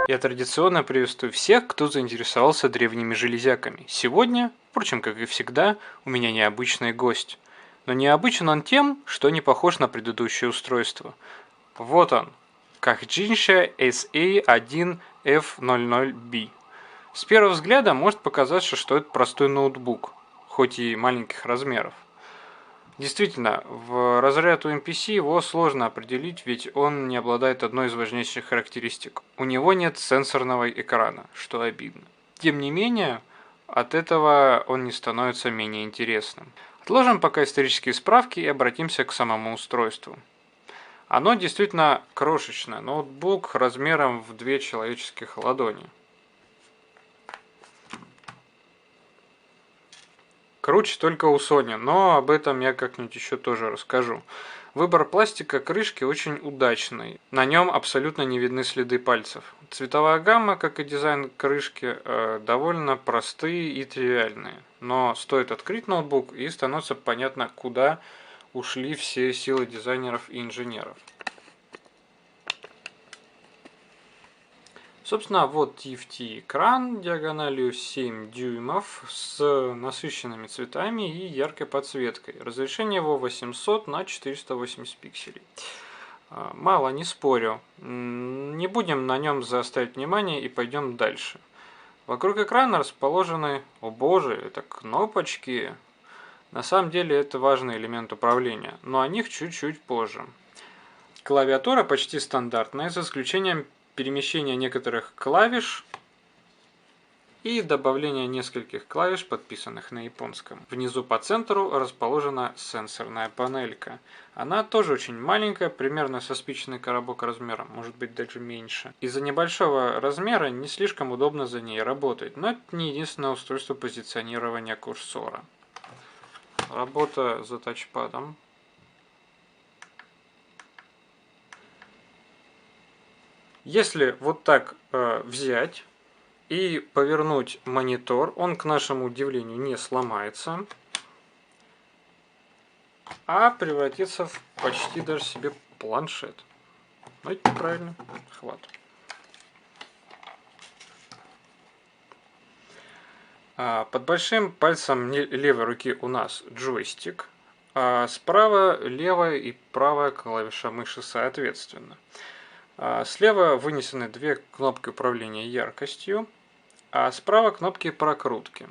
Я традиционно приветствую всех, кто заинтересовался древними железяками. Сегодня, впрочем, как и всегда, у меня необычный гость. Но необычен он тем, что не похож на предыдущее устройство. Вот он, Kajincha SA1F00B. С первого взгляда может показаться, что это простой ноутбук, хоть и маленьких размеров. Действительно, в разряд у MPC его сложно определить, ведь он не обладает одной из важнейших характеристик. У него нет сенсорного экрана, что обидно. Тем не менее, от этого он не становится менее интересным. Отложим пока исторические справки и обратимся к самому устройству. Оно действительно крошечное, ноутбук размером в 2 человеческих ладони. Круче только у Sony, но об этом я как-нибудь еще тоже расскажу. Выбор пластика крышки очень удачный. На нем абсолютно не видны следы пальцев. Цветовая гамма, как и дизайн крышки, довольно простые и тривиальные. Но стоит открыть ноутбук, и становится понятно, куда ушли все силы дизайнеров и инженеров. Собственно, вот TFT-экран диагональю 7 дюймов с насыщенными цветами и яркой подсветкой. Разрешение его 800 на 480 пикселей. Мало, не спорю. Не будем на нем заострять внимание и пойдем дальше. Вокруг экрана расположены, о боже, это кнопочки. На самом деле это важный элемент управления, но о них чуть-чуть позже. Клавиатура почти стандартная, за исключением перемещения некоторых клавиш и добавления нескольких клавиш, подписанных на японском. Внизу по центру расположена сенсорная панелька. Она тоже очень маленькая, примерно со спичечный коробок размером, может быть даже меньше. Из-за небольшого размера не слишком удобно за ней работать, но это не единственное устройство позиционирования курсора. Работа за тачпадом. Если вот так взять и повернуть монитор, он, к нашему удивлению, не сломается, а превратится в почти даже себе планшет. Но это неправильно. Хват. Под большим пальцем левой руки у нас джойстик, а справа левая и правая клавиша мыши соответственно. Слева вынесены две кнопки управления яркостью, а справа кнопки прокрутки.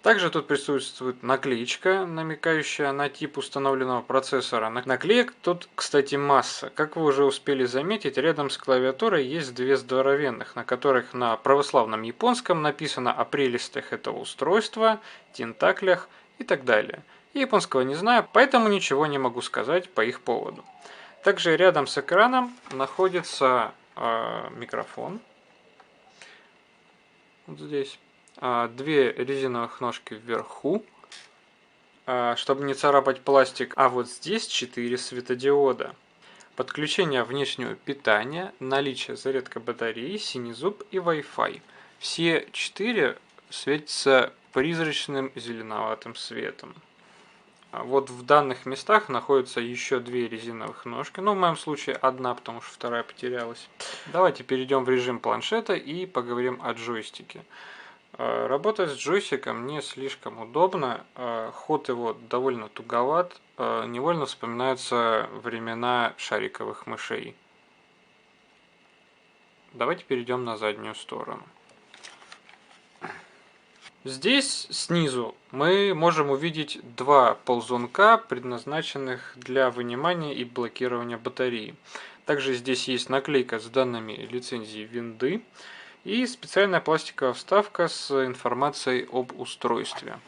Также тут присутствует наклеечка, намекающая на тип установленного процессора. Наклеек тут, кстати, масса. Как вы уже успели заметить, рядом с клавиатурой есть две здоровенных, на которых на православном японском написано о прелестях этого устройства, тентаклях и так далее. Я японского не знаю, поэтому ничего не могу сказать по их поводу. Также рядом с экраном находится микрофон. Вот здесь. Две резиновых ножки вверху, чтобы не царапать пластик. А вот здесь 4 светодиода. Подключение внешнего питания, наличие зарядка батареи, синий зуб и Wi-Fi. Все 4 светятся призрачным зеленоватым светом. Вот в данных местах находятся еще две резиновых ножки. Ну, в моем случае одна, потому что вторая потерялась. Давайте перейдем в режим планшета и поговорим о джойстике. Работать с джойстиком не слишком удобно. Ход его довольно туговат. Невольно вспоминаются времена шариковых мышей. Давайте перейдем на заднюю сторону. Здесь снизу мы можем увидеть два ползунка, предназначенных для вынимания и блокирования батареи. Также здесь есть наклейка с данными лицензии винды и специальная пластиковая вставка с информацией об устройстве.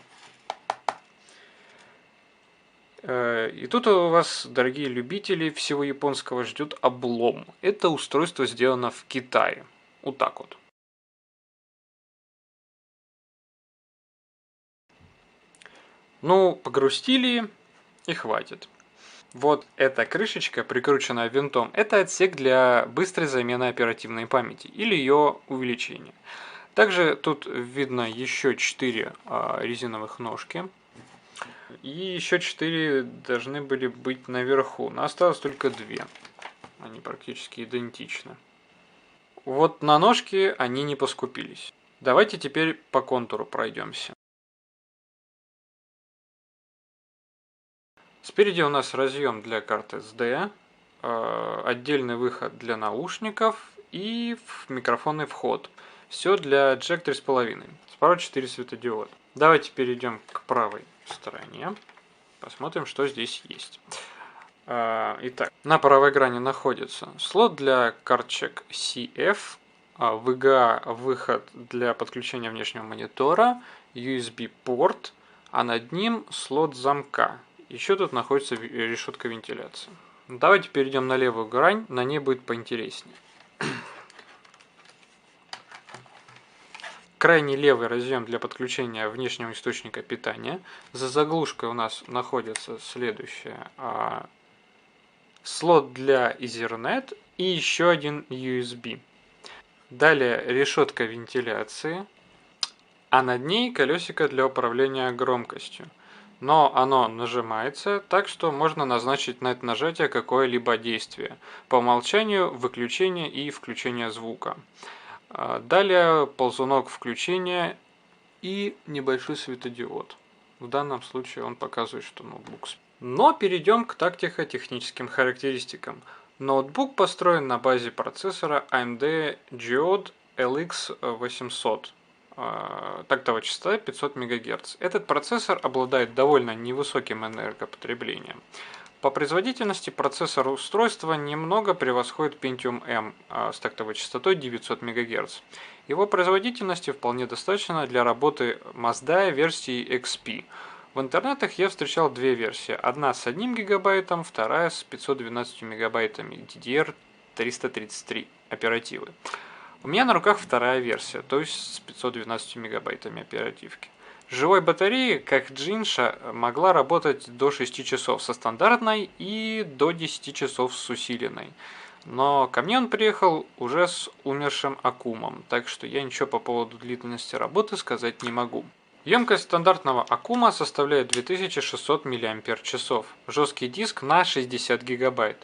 И тут у вас, дорогие любители всего японского, ждет облом. Это устройство сделано в Китае. Вот так вот. Ну, погрустили и хватит. Вот эта крышечка, прикрученная винтом, это отсек для быстрой замены оперативной памяти или ее увеличения. Также тут видно еще 4 резиновых ножки. И еще 4 должны были быть наверху, но осталось только 2. Они практически идентичны. Вот на ножки они не поскупились. Давайте теперь по контуру пройдемся. Спереди у нас разъем для карты SD, отдельный выход для наушников и микрофонный вход. Все для джек 3,5. Справа 4 светодиода. Давайте перейдем к правой стороне. Посмотрим, что здесь есть. Итак, на правой грани находится слот для карточек CF, VGA выход для подключения внешнего монитора, USB порт, а над ним слот замка. Еще тут находится решетка вентиляции. Давайте перейдем на левую грань, на ней будет поинтереснее. Крайний левый разъем для подключения внешнего источника питания. За заглушкой у нас находится следующее. Слот для Ethernet и еще один USB. Далее решетка вентиляции, а над ней колесико для управления громкостью. Но оно нажимается, так что можно назначить на это нажатие какое-либо действие. По умолчанию выключение и включение звука. Далее ползунок включения и небольшой светодиод. В данном случае он показывает, что ноутбук спит. Но перейдем к тактико-техническим характеристикам. Ноутбук построен на базе процессора AMD Geode LX800. Тактовая частота 500 МГц. Этот процессор обладает довольно невысоким энергопотреблением. По производительности процессор устройства немного превосходит Pentium M с тактовой частотой 900 МГц. Его производительности вполне достаточно для работы Mazda версии XP. В интернетах я встречал две версии. Одна с 1 ГБ, вторая с 512 МБ DDR333 оперативы. У меня на руках вторая версия, то есть с 512 мегабайтами оперативки. Живой батареи, как Джинша, могла работать до 6 часов со стандартной и до 10 часов с усиленной. Но ко мне он приехал уже с умершим Акумом, так что я ничего по поводу длительности работы сказать не могу. Емкость стандартного Акума составляет 2600 мАч. Жесткий диск на 60 ГБ.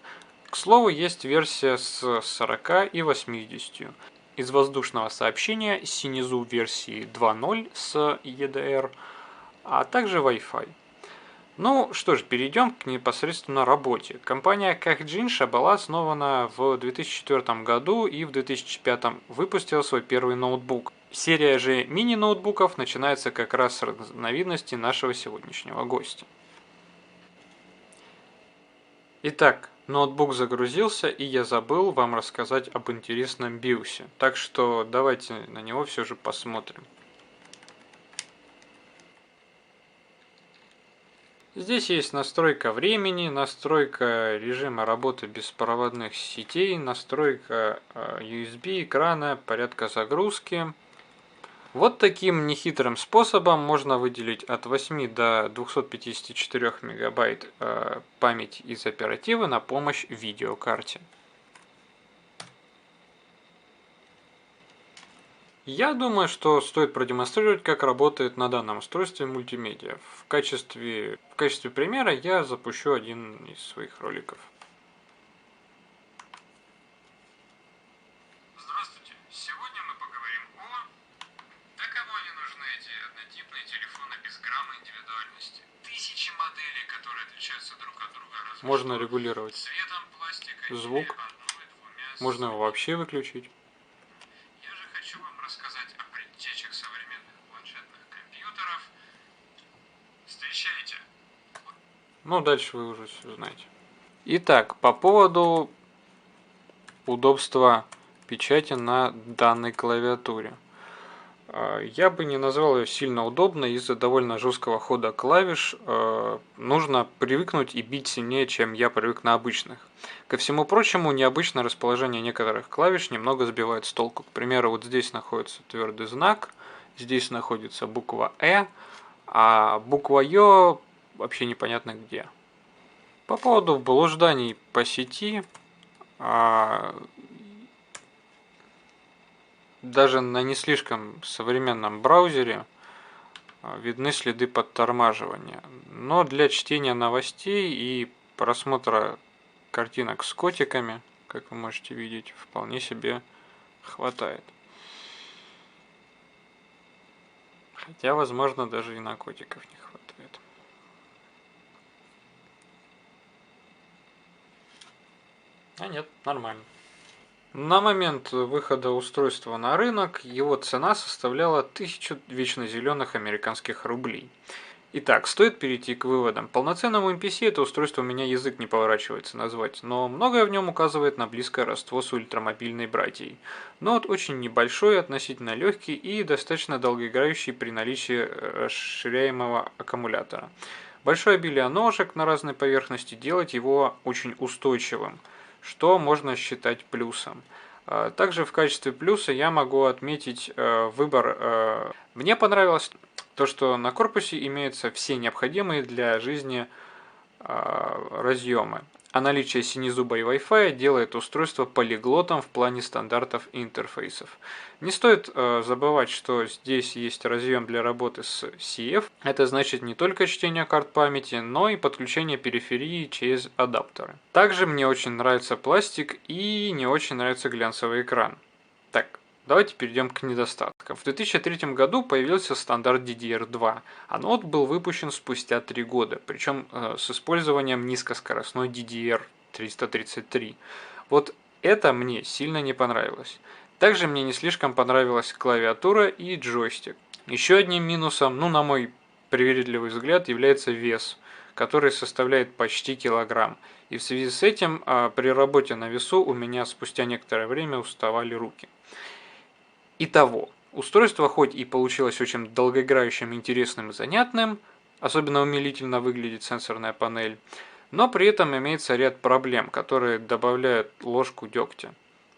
К слову, есть версия с 40 и 80. Из воздушного сообщения Синезу версии 2.0 с EDR, а также Wi-Fi. Ну что ж, перейдем к непосредственно работе. Компания Kagjinsha была основана в 2004 году и в 2005 выпустила свой первый ноутбук. Серия же мини-ноутбуков начинается как раз с разновидности нашего сегодняшнего гостя. Итак, ноутбук загрузился, и я забыл вам рассказать об интересном BIOS. Так что давайте на него все же посмотрим. Здесь есть настройка времени, настройка режима работы беспроводных сетей, настройка USB экрана, порядка загрузки. Вот таким нехитрым способом можно выделить от 8 до 254 мегабайт памяти из оперативы на помощь видеокарте. Я думаю, что стоит продемонстрировать, как работает на данном устройстве мультимедиа. В качестве примера я запущу один из своих роликов. Здравствуйте! Сегодня мы поговорим о... Да кому не нужны эти однотипные телефоны без грамма индивидуальности? Тысячи моделей, которые отличаются друг от друга. Можно регулировать цветом, пластикой, звук. Можно его вообще выключить. Хочу вам рассказать о предтечах современных планшетных компьютеров. Встречайте. Ну, дальше вы уже все знаете. Итак, по поводу удобства печати на данной клавиатуре. Я бы не назвал ее сильно удобной из-за довольно жесткого хода клавиш. Нужно привыкнуть и бить сильнее, чем я привык на обычных. Ко всему прочему, необычное расположение некоторых клавиш немного сбивает с толку. К примеру, вот здесь находится твердый знак, здесь находится буква «Э», а буква «Ё» вообще непонятно где. По поводу блужданий по сети, даже на не слишком современном браузере видны следы подтормаживания. Но для чтения новостей и просмотра картинок с котиками, как вы можете видеть, вполне себе хватает. Хотя, возможно, даже и на котиков не хватает. А нет, нормально. На момент выхода устройства на рынок его цена составляла 1000 вечно зеленых американских рублей. Итак, стоит перейти к выводам. Полноценному MPC это устройство у меня язык не поворачивается назвать, но многое в нем указывает на близкое родство с ультрамобильной братьей. Ноут очень небольшой, относительно легкий и достаточно долгоиграющий при наличии расширяемого аккумулятора. Большое обилие ножек на разной поверхности делает его очень устойчивым, что можно считать плюсом. Также в качестве плюса я могу отметить выбор. Мне понравилось то, что на корпусе имеются все необходимые для жизни разъемы. А наличие синезубой Wi-Fi делает устройство полиглотом в плане стандартов и интерфейсов. Не стоит забывать, что здесь есть разъем для работы с CF. Это значит не только чтение карт памяти, но и подключение периферии через адаптеры. Также мне очень нравится пластик и не очень нравится глянцевый экран. Так, давайте перейдем к недостаткам. В 2003 году появился стандарт DDR2, а ноут был выпущен спустя 3 года, причем с использованием низкоскоростной DDR333. Вот это мне сильно не понравилось. Также мне не слишком понравилась клавиатура и джойстик. Еще одним минусом, на мой привередливый взгляд, является вес, который составляет почти килограмм. И в связи с этим при работе на весу у меня спустя некоторое время уставали руки. Итого, устройство хоть и получилось очень долгоиграющим, интересным и занятным, особенно умилительно выглядит сенсорная панель, но при этом имеется ряд проблем, которые добавляют ложку дегтя,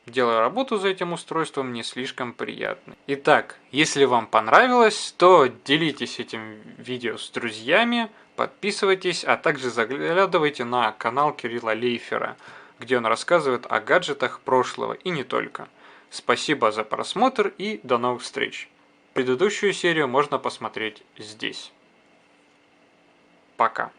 делая работу за этим устройством не слишком приятной. Итак, если вам понравилось, то делитесь этим видео с друзьями, подписывайтесь, а также заглядывайте на канал Кирилла Лейфера, где он рассказывает о гаджетах прошлого и не только. Спасибо за просмотр и до новых встреч. Предыдущую серию можно посмотреть здесь. Пока.